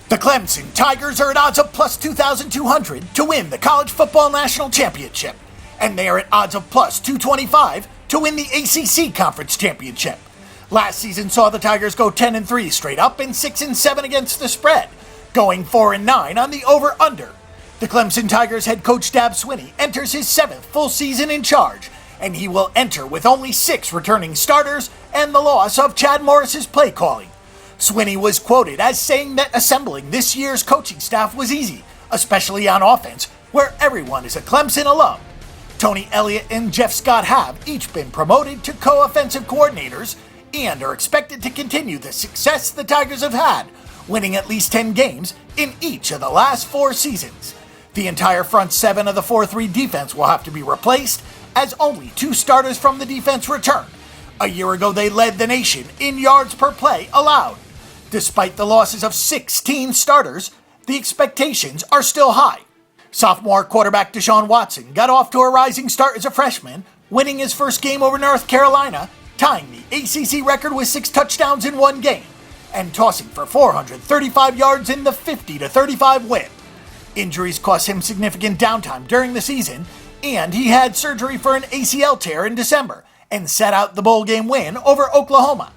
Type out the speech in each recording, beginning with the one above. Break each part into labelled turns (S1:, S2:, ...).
S1: The Clemson Tigers are at odds of plus 2,200 to win the College Football National Championship, and they are at odds of plus 225 to win the ACC Conference Championship. Last season saw the Tigers go 10-3 straight up and 6-7 against the spread, going 4-9 on the over-under. The Clemson Tigers head coach Dab Swinney enters his 7th full season in charge, and he will enter with only 6 returning starters and the loss of Chad Morris's play calling. Swinney was quoted as saying that assembling this year's coaching staff was easy, especially on offense, where everyone is a Clemson alum. Tony Elliott and Jeff Scott have each been promoted to co-offensive coordinators and are expected to continue the success the Tigers have had, winning at least 10 games in each of the last 4 seasons. The entire front 7 of the 4-3 defense will have to be replaced, as only 2 starters from the defense return. A year ago, they led the nation in yards per play allowed. Despite the losses of 16 starters, the expectations are still high. Sophomore quarterback Deshaun Watson got off to a rising start as a freshman, winning his first game over North Carolina, tying the ACC record with 6 touchdowns in 1 game, and tossing for 435 yards in the 50-35 win. Injuries cost him significant downtime during the season, and he had surgery for an ACL tear in December and sat out the bowl game win over Oklahoma.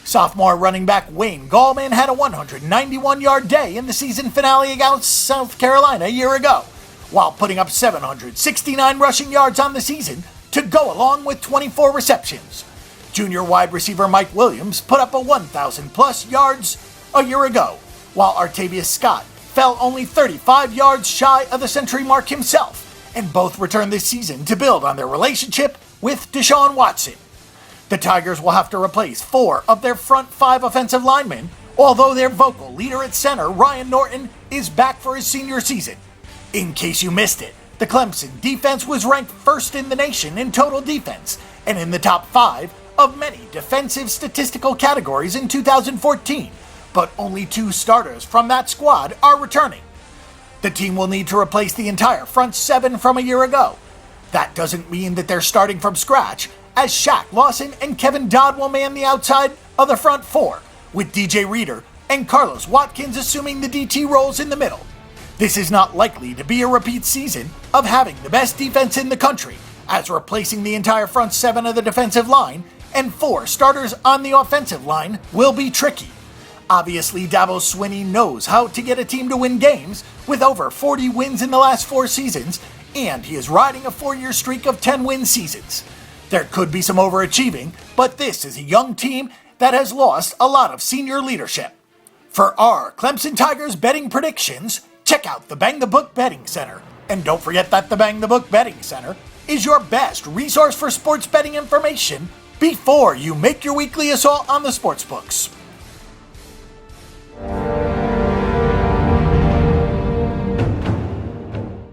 S1: Sophomore running back Wayne Gallman had a 191-yard day in the season finale against South Carolina a year ago, while putting up 769 rushing yards on the season to go along with 24 receptions. Junior wide receiver Mike Williams put up a 1,000-plus yards a year ago, while Artavius Scott fell only 35 yards shy of the century mark himself, and both returned this season to build on their relationship with Deshaun Watson. The Tigers will have to replace 4 of their front 5 offensive linemen, although their vocal leader at center, Ryan Norton, is back for his senior season. In case you missed it, the Clemson defense was ranked first in the nation in total defense and in the top 5 of many defensive statistical categories in 2014, but only 2 starters from that squad are returning. The team will need to replace the entire front 7 from a year ago. That doesn't mean that they're starting from scratch, as Shaq Lawson and Kevin Dodd will man the outside of the front 4, with DJ Reader and Carlos Watkins assuming the DT roles in the middle. This is not likely to be a repeat season of having the best defense in the country, as replacing the entire front 7 of the defensive line and 4 starters on the offensive line will be tricky. Obviously, Dabo Swinney knows how to get a team to win games with over 40 wins in the last 4 seasons, and he is riding a 4-year streak of 10-win seasons. There could be some overachieving, but this is a young team that has lost a lot of senior leadership. For our Clemson Tigers betting predictions, check out the Bang the Book Betting Center. And don't forget that the Bang the Book Betting Center is your best resource for sports betting information before you make your weekly assault on the sportsbooks.